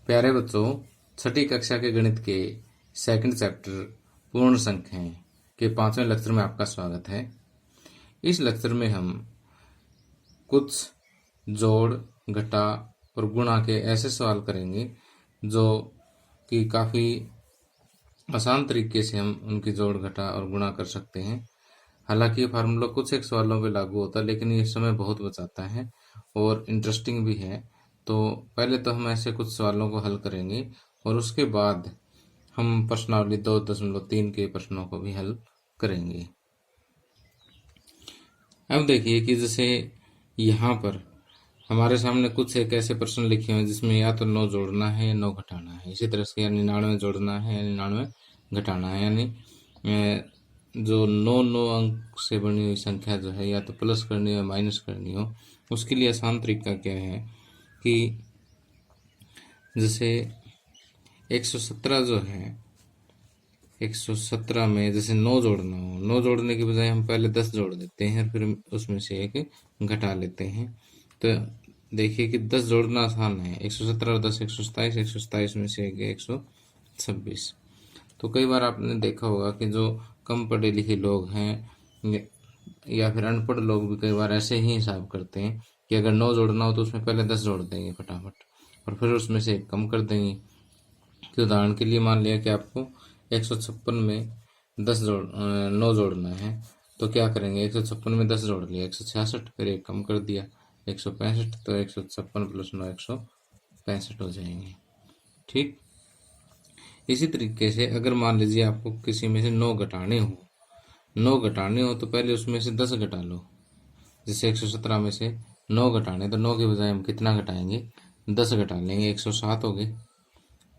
प्यारे बच्चों, छठी कक्षा के गणित के सेकंड चैप्टर पूर्ण संख्याएं के 5वें लेक्चर में आपका स्वागत है। इस लेक्चर में हम कुछ जोड़, घटा और गुणा के ऐसे सवाल करेंगे जो कि काफ़ी आसान तरीके से हम उनकी जोड़, घटा और गुणा कर सकते हैं। हालांकि ये फार्मूला कुछ एक सवालों पे लागू होता है, लेकिन ये समय बहुत बचाता है और इंटरेस्टिंग भी है। तो पहले तो हम ऐसे कुछ सवालों को हल करेंगे और उसके बाद हम प्रश्नावली 2.3 के प्रश्नों को भी हल करेंगे। अब देखिए कि जैसे यहाँ पर हमारे सामने कुछ एक ऐसे प्रश्न लिखे हुए हैं जिसमें या तो 9 जोड़ना है या 9 घटाना है। इसी तरह से 99 जोड़ना है या 99 घटाना है, यानी जो 9 अंक से बनी हुई संख्या जो है या तो प्लस करनी हो या माइनस करनी हो, उसके लिए आसान तरीका क्या है कि जैसे 117 जो है, 117 में जैसे 9 जोड़ना हो, 9 जोड़ने के बजाय हम पहले 10 जोड़ देते हैं, फिर उसमें से एक घटा लेते हैं। तो देखिए कि 10 जोड़ना आसान है। 117 और 10 127, 127 में से एक 126। तो कई बार आपने देखा होगा कि जो कम पढ़े लिखे लोग हैं या फिर अनपढ़ लोग भी कई बार ऐसे ही हिसाब करते हैं कि अगर 9 जोड़ना हो तो उसमें पहले 10 जोड़ देंगे फटाफट और फिर उसमें से एक कम कर देंगे। कि उदाहरण के लिए मान लिया कि आपको 156 में 9 जोड़ना है, तो क्या करेंगे, 156 में 10 जोड़ लिया, 166, फिर एक कम कर दिया 165, तो 156 प्लस 9 165 हो जाएंगे। ठीक इसी तरीके से अगर मान लीजिए आपको किसी में से 9 घटाने हो तो पहले उसमें से 10 घटा लो। जैसे 117 में से 9 घटाने, तो 9 के बजाय हम कितना घटाएंगे, 10 घटा लेंगे, 107 हो गए।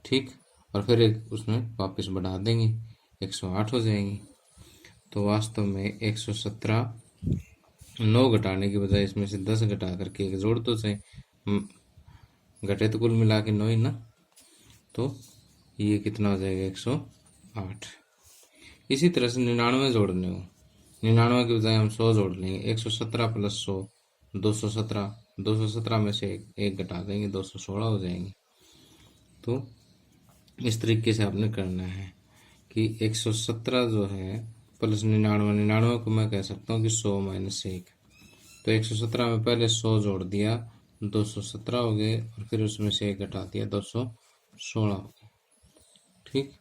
ठीक, और फिर एक उसमें वापस बढ़ा देंगे, 108 हो जाएंगे। तो वास्तव में 117 9 घटाने के बजाय इसमें से 10 घटा करके एक जोड़ तो सही, घटे तो कुल मिला के 9 ही ना, तो ये कितना हो जाएगा, 108। इसी तरह से 99 जोड़ने हो, 99 के बजाय हम 100 जोड़ लेंगे, 117 प्लस 100 217, 217 में से एक घटा देंगे, 216 हो जाएंगे। तो इस तरीके से आपने करना है कि 117 जो है प्लस 99 को मैं कह सकता हूँ कि 100 माइनस 1। तो 117 में पहले 100 जोड़ दिया, 217 हो गए, और फिर उसमें से एक घटा दिया, 216 हो गए। ठीक,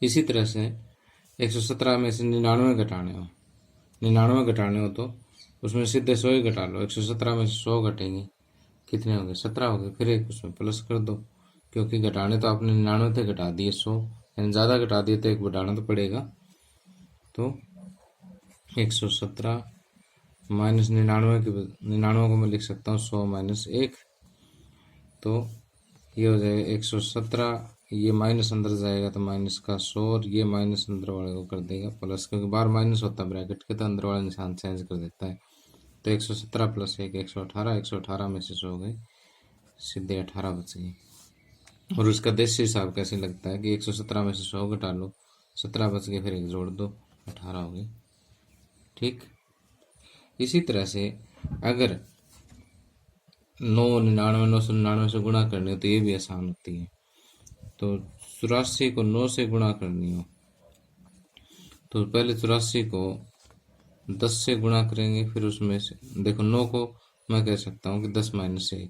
इसी तरह से 117 में से 99 घटाने हो तो उसमें सीधे 100 ही घटा लो। 117 में से 100 घटेंगे, कितने हो गए, 17 हो गए, फिर एक उसमें प्लस कर दो, क्योंकि घटाने तो आपने 99 थे, घटा दिए 100, यानी ज़्यादा घटा दिए तो एक बढ़ाना तो पड़ेगा। तो 117 माइनस 99 को मैं लिख सकता हूँ 100 माइनस 1, तो ये हो जाएगा 117, ये माइनस अंदर जाएगा तो माइनस का 100, और ये माइनस अंदर वाले को कर देगा प्लस, क्योंकि बार माइनस होता है ब्रैकेट के, तो अंदर वाला निशान चेंज कर देता है। तो 117 प्लस 1 118, 118 में से 100 गए, सीधे 18 बच गए। और उसका देशी हिसाब कैसे लगता है कि 117 में से 100 घटा लो, 17 बच गए, फिर एक जोड़ दो, 18 हो गए। ठीक, इसी तरह से अगर 999 से गुणा करनी हो तो ये भी आसान होती है। तो 84 को 9 से गुणा करनी हो तो पहले 84 को 10 से गुणा करेंगे, फिर उसमें से देखो 9 को मैं कह सकता हूँ कि 10 माइनस 1।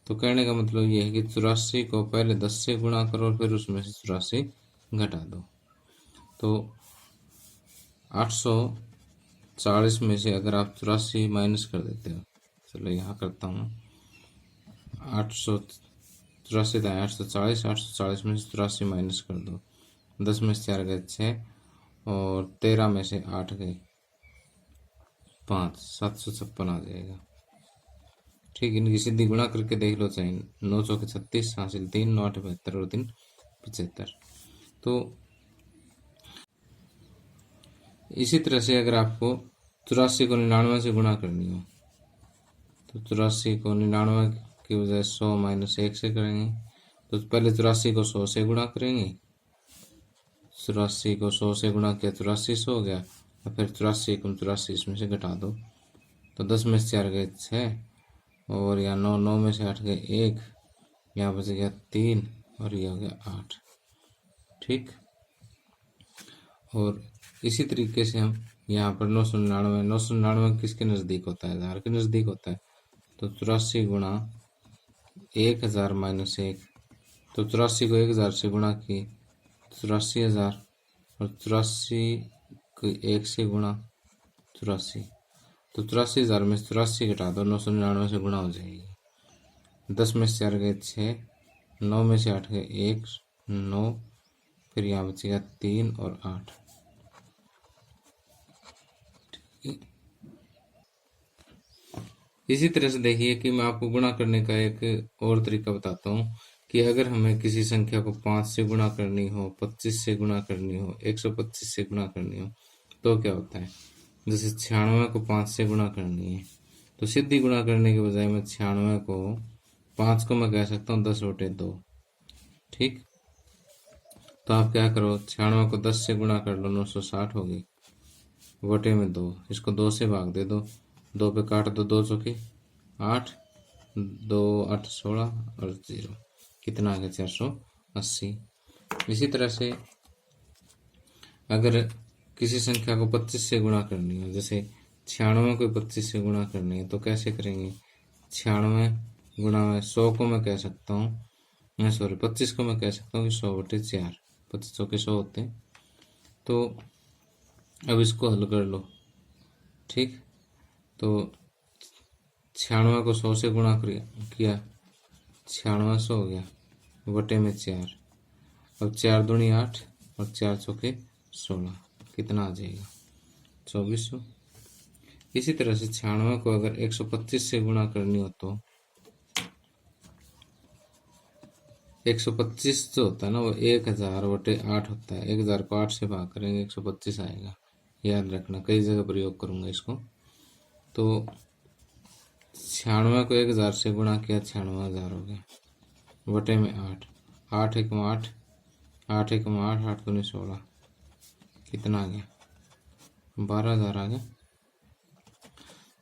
तो कहने का मतलब ये है कि 84 को पहले 10 से गुणा करो और फिर उसमें से 84 घटा दो। तो 840 में से अगर आप 84 माइनस कर देते हो, चलो यहाँ करता हूँ, 884 था 840, 840 में से 84 माइनस कर दो, 10 में से 4 गए 6, और 13 में से 8 गए 5, 756 आ जाएगा। ठीक, इनकी सीधी गुणा करके देख लो, चाहे 9 चौके 36, हासिल 3, 9 8 72 और 3 75। तो इसी तरह से अगर आपको 84 को 99 से गुणा करनी हो तो 84 को 99 की बजाय 100 माइनस 1 से करेंगे। तो पहले 84 को 100 से गुणा करेंगे, 84 को 100 से गुणा किया 8400 हो गया, और फिर 84 को 84 इसमें से घटा दो, तो 10 में से 4 गए 6, और यहाँ 9 में से 8 गए 1, यहाँ बच गया 3 और ये हो गया 8। ठीक। और इसी तरीके से हम यहाँ पर 999 किसके नज़दीक होता है? 1000 के नज़दीक होता है। तो 84 गुणा 1000 माइनस 1, तो 84 को 1000 से गुणा किए 84,000, और 84 को 1 से गुणा 84, तो 84,000 में 84 घटा दो, 999 से गुणा हो जाएगी। 10 में से 4 गए 6, 9 में से 8 गए 1, 9, फिर यहाँ बचेगा 3 और 8। इसी तरह से देखिए कि मैं आपको गुणा करने का एक और तरीका बताता हूँ कि अगर हमें किसी संख्या को 5 से गुणा करनी हो, 25 से गुणा करनी हो, 125 से गुणा करनी हो, तो क्या होता है? जैसे 96 को 5 से गुणा करनी है, तो सीधी गुणा करने के बजाय मैं 96 को 5 को मैं कह सकता हूँ 10/2। ठीक। तो आप क्या करो, 96 को 10 से गुणा कर लो, 960 होगी, बटे में 2, इसको 2 से भाग दे दो, 2 पे काट दो, 2 चौके 8, 2 8 16 और 0, कितना आ गया? 480। इसी तरह से अगर किसी संख्या को 25 से गुणा करनी है, जैसे 96 को 25 से गुणा करनी है, तो कैसे करेंगे? 96 गुणा में 100 को मैं कह सकता हूँ, मैं सॉरी 25 को मैं कह सकता हूँ कि 100/4, 25 चौके 100 होते हैं। तो अब इसको हल कर लो। ठीक। तो 96 को 100 से गुणा किया, 96 100 हो गया, बटे में 4, अब 4 दूनी 8 और 4 चौके 16, कितना आ जाएगा? 2400। इसी तरह से 96 को अगर 125 से गुणा करनी हो तो 125 जो होता है ना, वो 1000/8 होता है। 1000 को 8 से भाग करेंगे 125 आएगा। याद रखना, कई जगह प्रयोग करूंगा इसको। तो 96 को 1000 से गुणा किया, 96,000 हो गया, बटे में 8, 8 1 8, 8 1 8, 8 दूनी 16, कितना आ गया? 12,000 आ गया।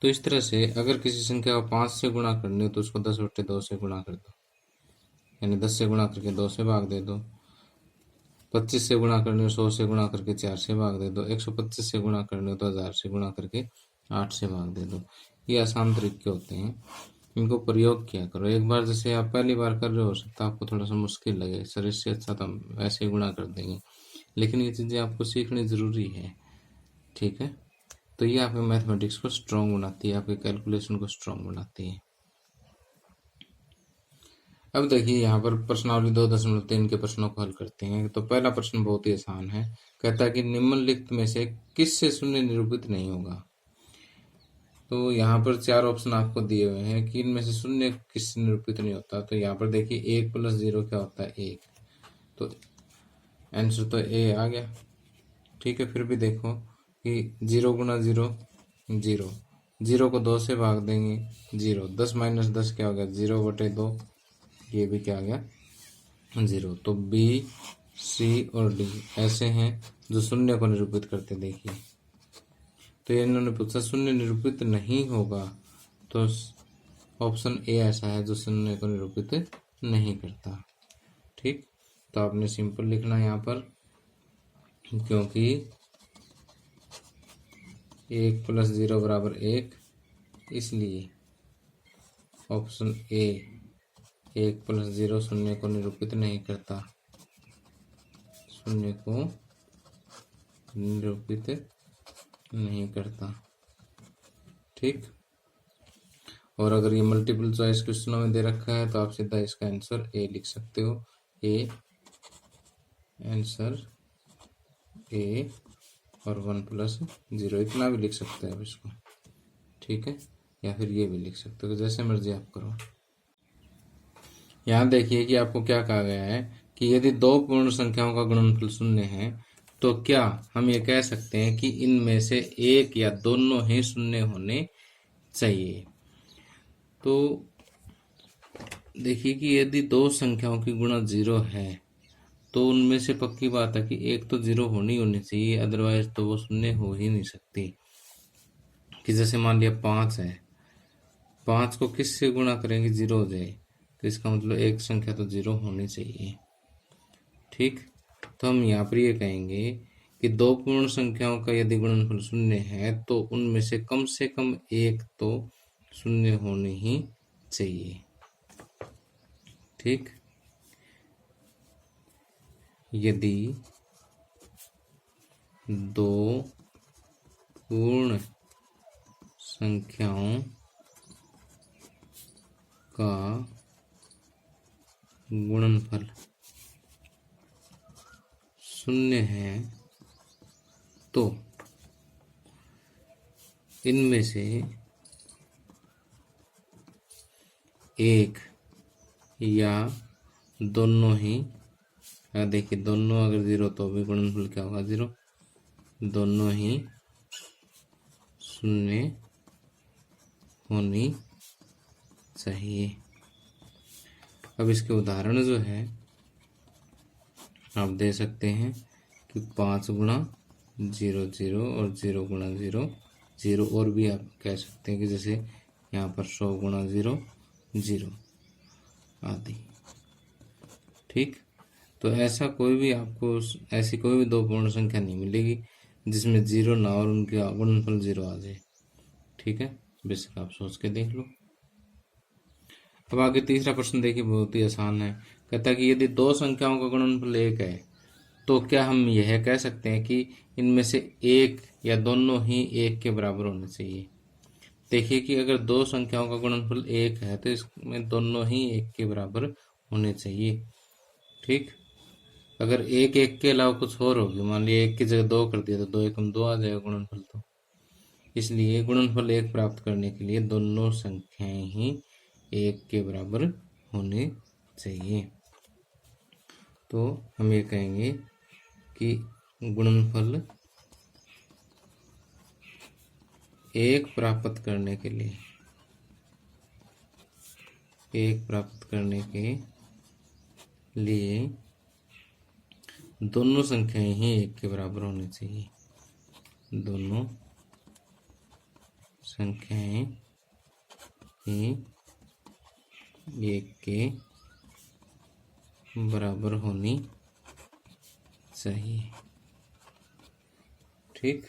तो इस तरह से अगर किसी संख्या को 5 से गुणा करनी हो तो उसको 10/2 से गुणा कर दो, यानी 10 से गुणा करके 2 से भाग दे दो। 25 से गुणा करनी हो 100 से गुणा करके 4 से भाग दे दो। 125 से गुणा करनी हो तो 1000 से गुणा करके 8 से भाग दे दो। ये आसान तरीके होते हैं, इनको प्रयोग किया करो। एक बार जैसे आप पहली बार कर रहे हो सकता है आपको थोड़ा सा मुश्किल लगे, सर इससे अच्छा तो हम वैसे ही गुणा कर देंगे, लेकिन ये चीज़ें आपको सीखनी ज़रूरी है। ठीक है। तो ये आपके मैथमेटिक्स को स्ट्रॉन्ग बनाती है, आपके कैलकुलेशन को स्ट्रॉन्ग बनाती है। अब देखिए यहाँ पर प्रश्नावली 2.3 के प्रश्नों को हल करते हैं। तो पहला प्रश्न बहुत ही आसान है, कहता है कि निम्नलिखित में से किससे शून्य निरूपित नहीं होगा। तो यहाँ पर 4 ऑप्शन आपको दिए हुए हैं कि इनमें से शून्य किससे निरूपित नहीं होता। तो यहाँ पर देखिए 1 + 0 क्या होता है? 1, तो आंसर तो ए आ गया। ठीक है। फिर भी देखो कि 0 × 0 0, 0 को 2 से भाग देंगे 0, 10 - 10 क्या हो गया? 0/2, ये भी क्या आ गया? 0। तो बी, सी और डी ऐसे हैं जो शून्य को निरूपित करते। देखिए तो ये इन्होंने पूछा शून्य निरूपित नहीं होगा, तो ऑप्शन ए ऐसा है जो शून्य को निरूपित नहीं करता। ठीक। तो आपने सिंपल लिखना यहाँ पर, क्योंकि 1 + 0 = 1, इसलिए ऑप्शन ए 1 + 0 शून्य को निरूपित नहीं करता, शून्य को निरूपित नहीं करता। ठीक। और अगर ये मल्टीपल चॉइस क्वेश्चनों में दे रखा है तो आप सीधा इसका आंसर ए लिख सकते हो। ए आंसर ए, और 1 + 0 इतना भी लिख सकते हैं आप इसको। ठीक है। या फिर ये भी लिख सकते हो, जैसे मर्जी आप करो। यहाँ देखिए कि आपको क्या कहा गया है कि यदि 2 पूर्ण संख्याओं का गुणनफल 0 है तो क्या हम ये कह सकते हैं कि इनमें से एक या दोनों ही 0 होने चाहिए। तो देखिए कि यदि 2 संख्याओं की गुणा 0 है तो उनमें से पक्की बात है कि एक तो 0 होनी चाहिए, अदरवाइज तो वो 0 हो ही नहीं सकती। कि जैसे मान लिया 5 है, 5 को किससे गुणा करेंगे 0 हो जाए, तो इसका मतलब एक संख्या तो 0 होनी चाहिए। ठीक, तो हम यहाँ पर ये कहेंगे कि दो पूर्ण संख्याओं का यदि गुणनफल शून्य है तो उनमें से कम एक तो शून्य होनी ही चाहिए। ठीक, यदि दो पूर्ण संख्याओं का गुणनफल शून्य है तो इनमें से एक या दोनों ही, देखिए दोनों अगर 0 तो भी गुणनफल क्या होगा 0, दोनों ही शून्य होनी चाहिए। अब इसके उदाहरण जो है आप दे सकते हैं कि 5 गुणा 0 0 और 0 गुणा 0 0, और भी आप कह सकते हैं कि जैसे यहाँ पर 100 गुणा 0 0 आदि। ठीक, तो ऐसा कोई भी आपको ऐसी कोई भी दो पूर्ण संख्या नहीं मिलेगी जिसमें 0 ना और उनका गुणनफल 0 आ जाए। ठीक है, बेशक आप सोच के देख लो। अब आगे तीसरा प्रश्न देखिए, बहुत ही आसान है। कहता है कि यदि दो संख्याओं का गुणनफल 1 है तो क्या हम यह कह सकते हैं कि इनमें से एक या दोनों ही 1 के बराबर होने चाहिए। देखिए कि अगर दो संख्याओं का गुणनफल 1 है तो इसमें दोनों ही 1 के बराबर होने चाहिए। ठीक, अगर एक एक के अलावा कुछ और होगी, मान लिया 1 की जगह 2 कर दिया तो 2 एकम 2 आ जाएगा गुणनफल। तो इसलिए गुणनफल 1 प्राप्त करने के लिए दोनों संख्याएं ही 1 के बराबर होने चाहिए। तो हम ये कहेंगे कि गुणनफल 1 प्राप्त करने के लिए, 1 प्राप्त करने के लिए दोनों संख्याएं ही 1 के बराबर होनी चाहिए। दोनों संख्याएं ही 1 के बराबर होनी चाहिए। ठीक,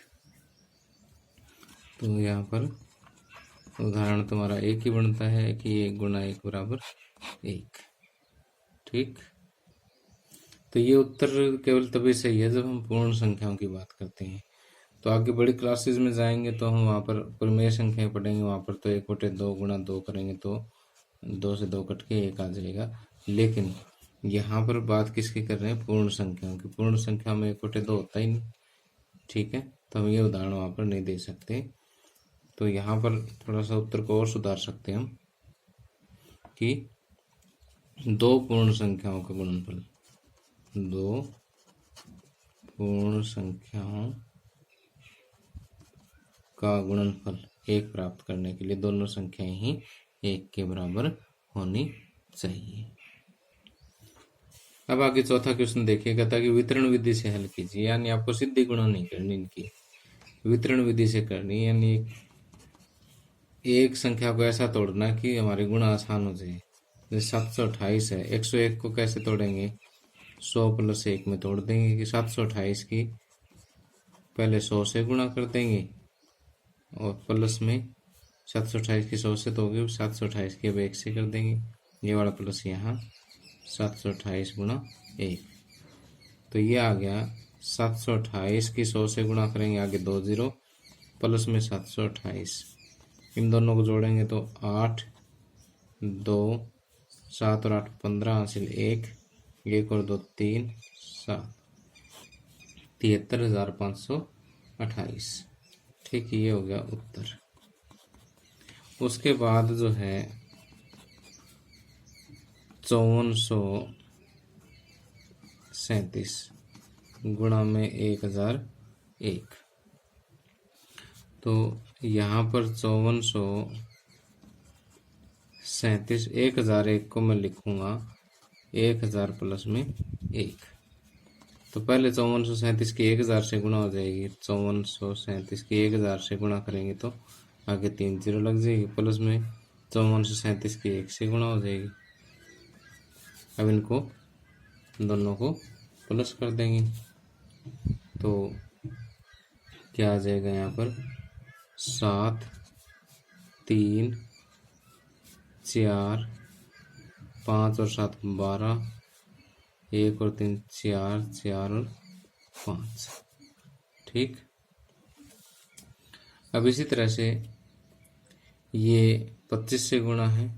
तो यहाँ पर उदाहरण तुम्हारा एक ही बनता है कि 1 गुणा 1 बराबर 1। ठीक, तो ये उत्तर केवल तभी सही है जब हम पूर्ण संख्याओं की बात करते हैं। तो आगे बड़ी क्लासेस में जाएंगे तो हम वहाँ पर परिमेय संख्याएं पढ़ेंगे, वहाँ पर तो 1/2 गुणा 2 करेंगे तो 2 से 2 कट के 1 आ जाएगा। लेकिन यहाँ पर बात किसकी कर रहे हैं, पूर्ण संख्याओं की। पूर्ण संख्या में 1/2 होता ही नहीं। ठीक है, तो हम ये उदाहरण वहाँ पर नहीं दे सकते। तो यहाँ पर थोड़ा सा उत्तर को और सुधार सकते हैं हम कि दो पूर्ण संख्याओं का गुणनफल, दो पूर्ण संख्याओं का गुणनफल 1 प्राप्त करने के लिए दोनों संख्याएं ही 1 के बराबर होनी चाहिए। अब आगे चौथा क्वेश्चन देखिए, कहता है कि वितरण विधि से हल कीजिए। यानी आपको सीधी गुणा नहीं करनी, इनकी वितरण विधि से करनी। यानी एक संख्या को ऐसा तोड़ना कि हमारी गुणा आसान हो जाए। जैसे 728 है, 101 को कैसे तोड़ेंगे, 100 + 1 में तोड़ देंगे कि 728 की पहले 100 से गुणा कर देंगे और प्लस में 728 की 100 से तो होगी, 728 की अब 1 से कर देंगे, ये वाला प्लस यहाँ 728 गुणा 1। तो ये आ गया 728 की 100 से गुणा करेंगे, आगे 2 0 प्लस में 728, इन दोनों को जोड़ेंगे तो 8 2 7 और 8 15 हासिल 1 1 और 2 3 7 73,528। ठीक, ये हो गया उत्तर। उसके बाद जो है 5437 गुणा में 1001। तो यहाँ पर 5437, 1001 को मैं लिखूंगा 1000 प्लस में 1। तो पहले 5437 की 1000 से गुणा हो जाएगी, 5437 की 1000 से गुणा करेंगे तो आगे 3 0 लग जाएगी, प्लस में 5437 की 1 से गुणा हो जाएगी, अब इनको दोनों को प्लस कर देंगे तो क्या आ जाएगा यहाँ पर 7 3 4 5 और 7 12 1 और 3 4 4 और 5। ठीक। अब इसी तरह से ये 25 से गुणा है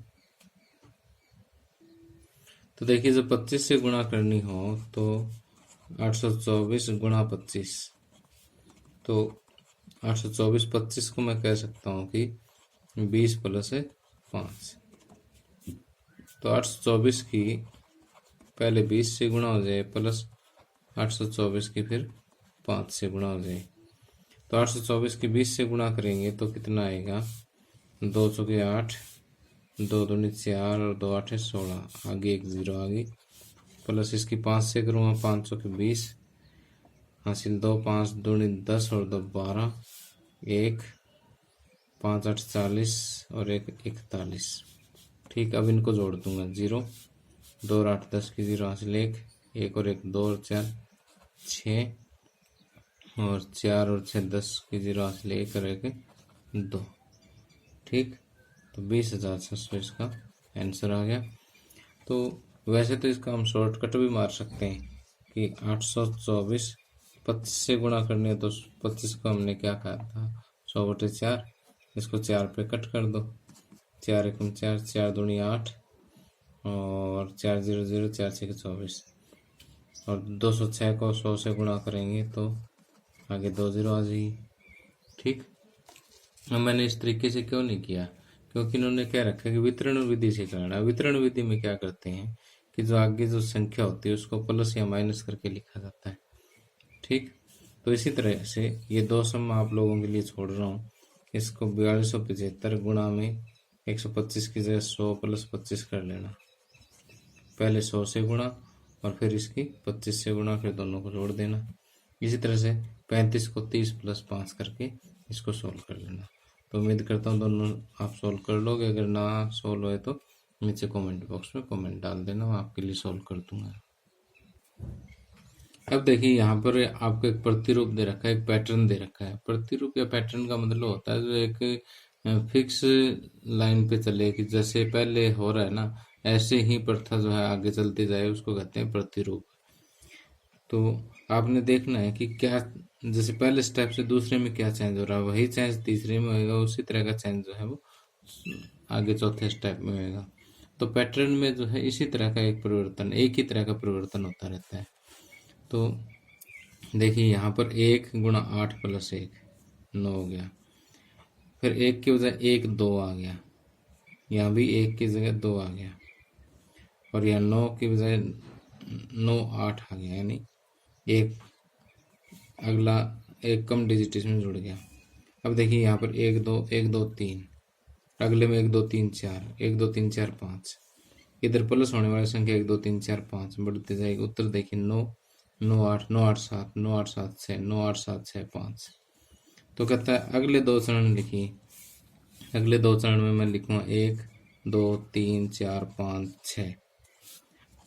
तो देखिए जब 25 से गुणा करनी हो तो 824 गुणा 25 तो 824 25 को मैं कह सकता हूँ कि 20 प्लस 5 तो 824 की पहले 20 से गुणा हो जाए प्लस 824 की फिर 5 से गुणा हो जाए तो 824 की 20 से गुणा करेंगे तो कितना आएगा 2 चौके 8 2 दूनी 4 और 2 8 16 आगे एक जीरो आ गई प्लस इसकी 5 से करूँगा 5 चौके 20 हासिल 2 5 दूनी 10 और 2 12 1 5 8 40 और 1 41। ठीक। अब इनको जोड़ दूंगा 0 2 और 8 10 की 0 हासिल 1 और 1 2 और 4 6 और 4 और 6 10 की 0 हासिल 1 और 1 2। ठीक। तो 20,600 इसका आंसर आ गया। तो वैसे तो इसका हम शॉर्टकट भी मार सकते हैं कि 824 25 से गुणा करने है तो 25 को हमने क्या कहा था 100/4 इसको 4 पे कट कर दो 4 एकम 4 4 दूनी 8 और 4 0 0 4 6 24 और 206 को 100 से गुणा करेंगे तो आगे 2 0 आ जाएगी। ठीक। अब मैंने इस तरीके से क्यों नहीं किया क्योंकि इन्होंने क्या रखा है कि वितरण विधि से करना। वितरण विधि में क्या करते हैं कि जो आगे जो संख्या होती है उसको प्लस या माइनस करके लिखा जाता है। ठीक। तो इसी तरह से ये दो सम आप लोगों के लिए छोड़ रहा हूँ। इसको 4275 गुणा में 125 की जगह 100 प्लस 25 कर लेना। पहले 100 से गुणा और फिर इसकी 25 से गुणा फिर दोनों को जोड़ देना। इसी तरह से 35 को 30 प्लस 5 करके इसको सोल्व कर लेना। तो उम्मीद करता हूँ दोनों आप सोल्व कर लोगे। अगर ना सोल्व होए तो नीचे कमेंट बॉक्स में कमेंट डाल देना, मैं आपके लिए सोल्व कर दूंगा। अब देखिए यहाँ पर आपको एक प्रतिरूप दे रखा है, एक पैटर्न दे रखा है। प्रतिरूप या पैटर्न का मतलब होता है जो एक फिक्स लाइन पे चले कि जैसे पहले हो रहा है ना ऐसे ही प्रथा जो है आगे चलती जाए उसको कहते हैं प्रतिरूप। तो आपने देखना है कि क्या जैसे पहले स्टेप से दूसरे में क्या चेंज हो रहा है वही चेंज तीसरे में होएगा, उसी तरह का चेंज जो है वो आगे चौथे स्टेप में होएगा। तो पैटर्न में जो है इसी तरह का एक परिवर्तन, एक ही तरह का परिवर्तन होता रहता है। तो देखिए यहाँ पर 1 गुणा 8 प्लस 1 9 हो गया, फिर 1 की बजाय 1 2 आ गया, यहाँ भी 1 की जगह 2 आ गया और यहाँ 9 की बजाय 9 8 आ गया, यानी एक अगला एक कम डिजिट इसमें जुड़ गया। अब देखिए यहाँ पर 1 2 1 2 3, अगले में 1 2 3 4 1 2 3 4 5, इधर प्लस होने वाली संख्या 1 2 3 4 5 बढ़ती जाएगी। उत्तर देखिए 9 9 8 9 8 7 9 8 7 6 9 8 7 6 5। तो कहता है अगले दो चरण लिखिए। अगले दो चरण में मैं लिखूंगा 1 2 3 4 5 6।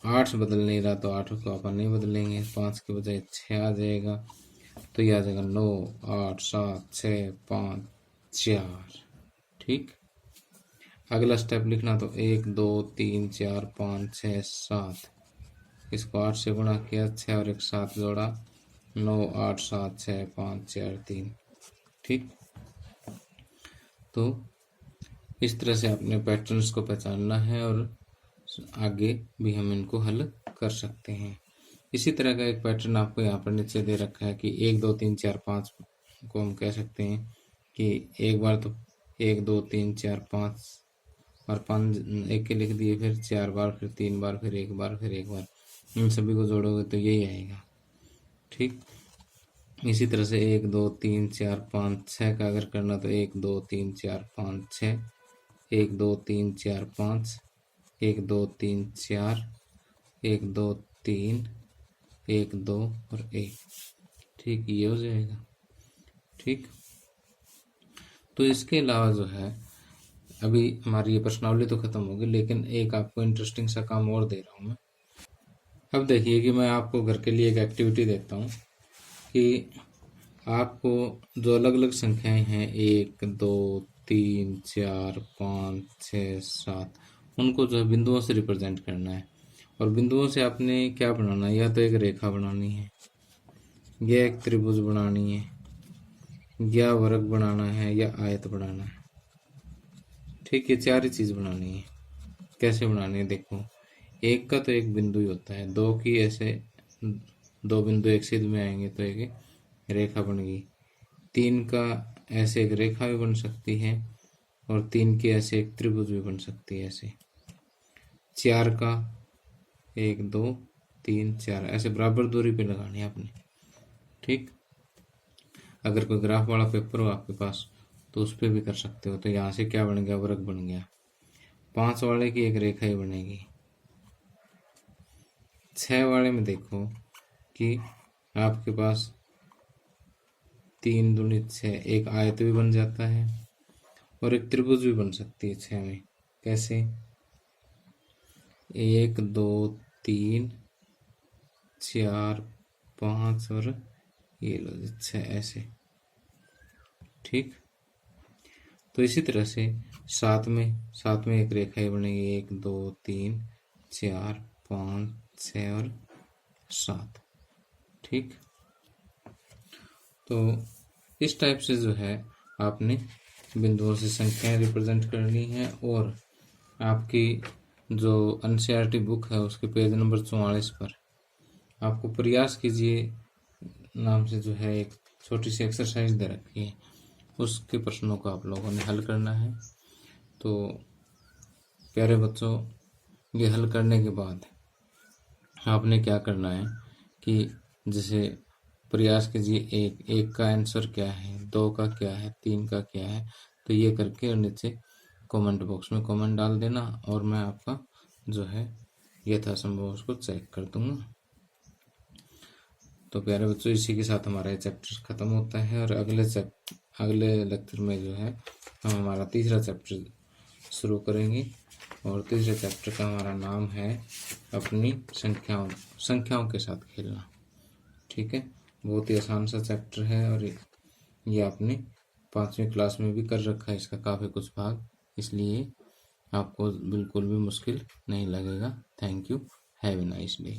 8 बदल नहीं रहा तो 8 को अपन नहीं बदलेंगे, 5 के बजाय 6 आ जाएगा। तो ये आ जाएगा 9 8 7 6 5 4। ठीक। अगला स्टेप लिखना तो 1 2 3 4 5 6 7, इसको 8 से गुणा किया 6 और 1 7 जोड़ा 9 8 7 6 5 4 3। ठीक। तो इस तरह से अपने पैटर्न्स को पहचानना है और आगे भी हम इनको हल कर सकते हैं। इसी तरह का एक पैटर्न आपको यहाँ पर नीचे दे रखा है कि 1 2 3 4 5 को हम कह सकते हैं कि एक बार तो 1 2 3 4 5 और 5 एक के लिख दिए, फिर 4 बार, फिर 3 बार, फिर 1 बार, फिर 1 बार, इन सभी को जोड़ोगे तो यही आएगा। ठीक। इसी तरह से 1 2 3 4 5 6 का अगर करना तो 1 2 3 4 5 6 1 2 3 4 5 1 2 3 4 1 2 3 1 2 और 1। ठीक, ये हो जाएगा। ठीक। तो इसके अलावा जो है अभी हमारी ये प्रश्नावली तो खत्म होगी, लेकिन एक आपको इंटरेस्टिंग सा काम और दे रहा हूँ मैं अब देखिए कि मैं आपको घर के लिए एक एक्टिविटी देता हूँ कि आपको जो अलग अलग संख्याएं हैं 1 2 3 4 5 6 7, उनको जो है बिंदुओं से रिप्रेजेंट करना है। और बिंदुओं से आपने क्या बनाना है, या तो एक रेखा बनानी है, या एक त्रिभुज बनानी है, या वर्ग बनाना है, या आयत बनाना है। ठीक है, चार ही चीज बनानी है। कैसे बनानी है देखो, एक का तो एक बिंदु ही होता है, दो की ऐसे दो बिंदु एक सीध में आएंगे तो एक रेखा बन गई। तीन का ऐसे एक रेखा भी बन सकती है, और तीन की ऐसे एक त्रिभुज भी बन सकती है ऐसे। चार का 1 2 3 4 ऐसे बराबर दूरी पे लगानी है आपने। ठीक, अगर कोई ग्राफ वाला पेपर हो आपके पास तो उस पर भी कर सकते हो। तो यहाँ से क्या बन गया, वर्ग बन गया। 5 वाले की एक रेखा ही बनेगी। 6 वाले में देखो कि आपके पास 3 दूनी 6, एक आयत भी बन जाता है और एक त्रिभुज भी बन सकती है 6 में। कैसे, 1 2 3 4 5 और ये लो 6 ऐसे। ठीक, तो इसी तरह से सात में एक रेखा ही बनेगी, 1 2 3 4 5 6 और 7। ठीक, तो इस टाइप से जो है आपने बिंदुओं से संख्याएं रिप्रेजेंट करनी है। और आपकी जो एनसीईआरटी बुक है उसके पेज नंबर 44 पर आपको प्रयास कीजिए नाम से जो है एक छोटी सी एक्सरसाइज दे रखी है, उसके प्रश्नों को आप लोगों ने हल करना है। तो प्यारे बच्चों, ये हल करने के बाद आपने क्या करना है कि जैसे प्रयास कीजिए, एक का आंसर क्या है, 2 का क्या है, 3 का क्या है, तो ये करके और नीचे कमेंट बॉक्स में कमेंट डाल देना, और मैं आपका जो है यथासंभव उसको चेक कर दूंगा। तो प्यारे बच्चों, इसी के साथ हमारा ये चैप्टर खत्म होता है, और अगले लेक्चर में जो है हम हमारा तीसरा चैप्टर शुरू करेंगे। और तीसरे चैप्टर का हमारा नाम है अपनी संख्याओं के साथ खेलना। ठीक है, बहुत ही आसान सा चैप्टर है, और ये आपने 5वीं क्लास में भी कर रखा है इसका काफ़ी कुछ भाग, इसलिए आपको बिल्कुल भी मुश्किल नहीं लगेगा। Thank you, have a nice day.